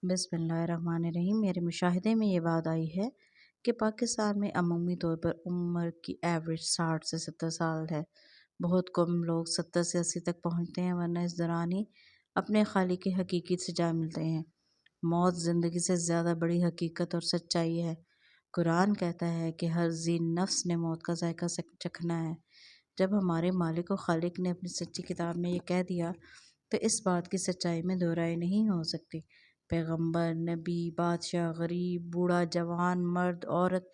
بسم اللہ الرحمن الرحیم۔ میرے مشاہدے میں یہ بات آئی ہے کہ پاکستان میں عمومی طور پر عمر کی ایوریج 60 سے 70 سال ہے۔ بہت کم لوگ 70 سے 80 تک پہنچتے ہیں، ورنہ اس دوران ہی اپنے خالق کی حقیقت سے جا ملتے ہیں۔ موت زندگی سے زیادہ بڑی حقیقت اور سچائی ہے۔ قرآن کہتا ہے کہ ہر ذی نفس نے موت کا ذائقہ چکھنا ہے۔ جب ہمارے مالک و خالق نے اپنی سچی کتاب میں یہ کہہ دیا تو اس بات کی سچائی میں دو رائے نہیں ہو سکتی۔ پیغمبر، نبی، بادشاہ، غریب، بوڑھا، جوان، مرد، عورت،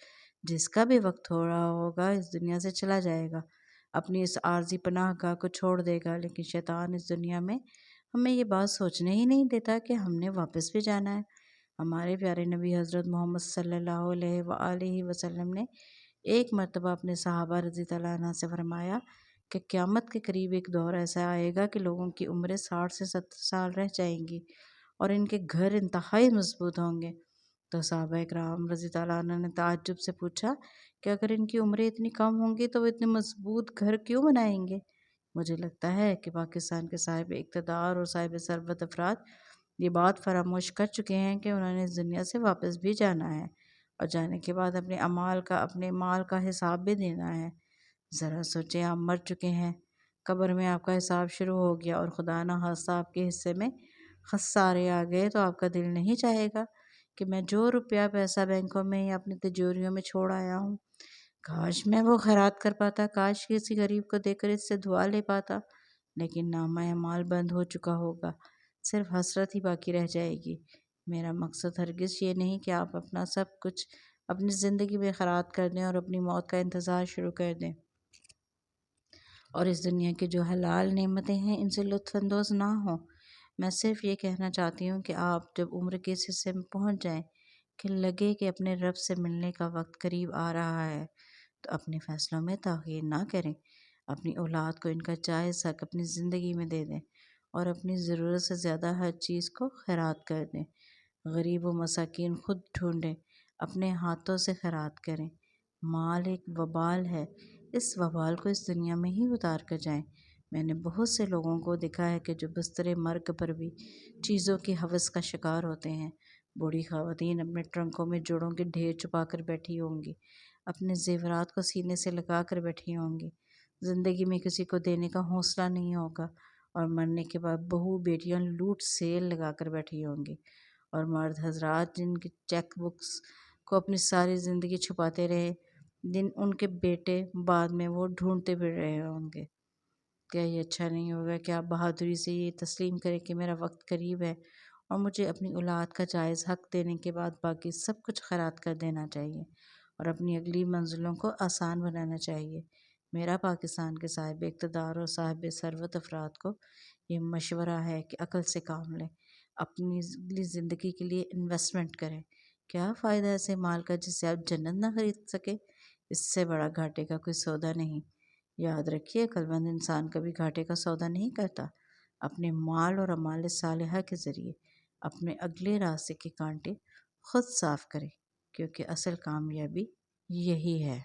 جس کا بھی وقت ہو رہا ہوگا اس دنیا سے چلا جائے گا، اپنی اس عارضی پناہ گاہ کو چھوڑ دے گا۔ لیکن شیطان اس دنیا میں ہمیں یہ بات سوچنے ہی نہیں دیتا کہ ہم نے واپس بھی جانا ہے۔ ہمارے پیارے نبی حضرت محمد صلی اللہ علیہ وآلہ وسلم نے ایک مرتبہ اپنے صحابہ رضی اللہ عنہ سے فرمایا کہ قیامت کے قریب ایک دور ایسا آئے گا کہ لوگوں کی عمریں 60 سے 70 سال رہ جائیں گی اور ان کے گھر انتہائی مضبوط ہوں گے۔ تو صحابہ اکرام رضی اللہ عنہ نے تعجب سے پوچھا کہ اگر ان کی عمریں اتنی کم ہوں گی تو وہ اتنے مضبوط گھر کیوں بنائیں گے؟ مجھے لگتا ہے کہ پاکستان کے صاحب اقتدار اور صاحب ثروت افراد یہ بات فراموش کر چکے ہیں کہ انہوں نے اس دنیا سے واپس بھی جانا ہے اور جانے کے بعد اپنے اعمال کا، اپنے مال کا حساب بھی دینا ہے۔ ذرا سوچیں، آپ مر چکے ہیں، قبر میں آپ کا حساب شروع ہو گیا اور خدا نہ خواستہ آپ کے حصے میں خسارے آ گئے تو آپ کا دل نہیں چاہے گا کہ میں جو روپیہ پیسہ بینکوں میں یا اپنی تجوریوں میں چھوڑ آیا ہوں، کاش میں وہ خیرات کر پاتا، کاش کسی غریب کو دے کر اس سے دعا لے پاتا۔ لیکن نامہ اعمال بند ہو چکا ہوگا، صرف حسرت ہی باقی رہ جائے گی۔ میرا مقصد ہرگز یہ نہیں کہ آپ اپنا سب کچھ اپنی زندگی میں خیرات کر دیں اور اپنی موت کا انتظار شروع کر دیں اور اس دنیا کی جو حلال نعمتیں ہیں ان سے لطف اندوز نہ ہوں۔ میں صرف یہ کہنا چاہتی ہوں کہ آپ جب عمر کے اس حصے میں پہنچ جائیں کہ لگے کہ اپنے رب سے ملنے کا وقت قریب آ رہا ہے تو اپنے فیصلوں میں تاخیر نہ کریں۔ اپنی اولاد کو ان کا جائز حق اپنی زندگی میں دے دیں اور اپنی ضرورت سے زیادہ ہر چیز کو خیرات کر دیں۔ غریب و مساکین خود ڈھونڈیں، اپنے ہاتھوں سے خیرات کریں۔ مال ایک وبال ہے، اس وبال کو اس دنیا میں ہی اتار کر جائیں۔ میں نے بہت سے لوگوں کو دیکھا ہے کہ جو بستر مرگ پر بھی چیزوں کی ہوس کا شکار ہوتے ہیں۔ بوڑھی خواتین اپنے ٹرنکوں میں جوڑوں کے ڈھیر چھپا کر بیٹھی ہوں گی، اپنے زیورات کو سینے سے لگا کر بیٹھی ہوں گی۔ زندگی میں کسی کو دینے کا حوصلہ نہیں ہوگا اور مرنے کے بعد بہو بیٹیاں لوٹ سیل لگا کر بیٹھی ہوں گی، اور مرد حضرات جن کی چیک بکس کو اپنی ساری زندگی چھپاتے رہے، جن ان کے بیٹے بعد میں وہ ڈھونڈتے پھر رہے ہوں گے۔ کیا یہ اچھا نہیں ہوگا کہ آپ بہادری سے یہ تسلیم کریں کہ میرا وقت قریب ہے اور مجھے اپنی اولاد کا جائز حق دینے کے بعد باقی سب کچھ خیرات کر دینا چاہیے اور اپنی اگلی منزلوں کو آسان بنانا چاہیے۔ میرا پاکستان کے صاحب اقتدار اور صاحب ثروت افراد کو یہ مشورہ ہے کہ عقل سے کام لیں، اپنی اگلی زندگی کے لیے انویسٹمنٹ کریں۔ کیا فائدہ ایسے مال کا جس سے آپ جنت نہ خرید سکے؟ اس سے بڑا گھاٹے کا کوئی سودا نہیں۔ یاد رکھیے، عقل مند انسان کبھی گھاٹے کا سودا نہیں کرتا۔ اپنے مال اور اعمال صالحہ کے ذریعے اپنے اگلے راستے کے کانٹے خود صاف کریں، کیونکہ اصل کامیابی یہی ہے۔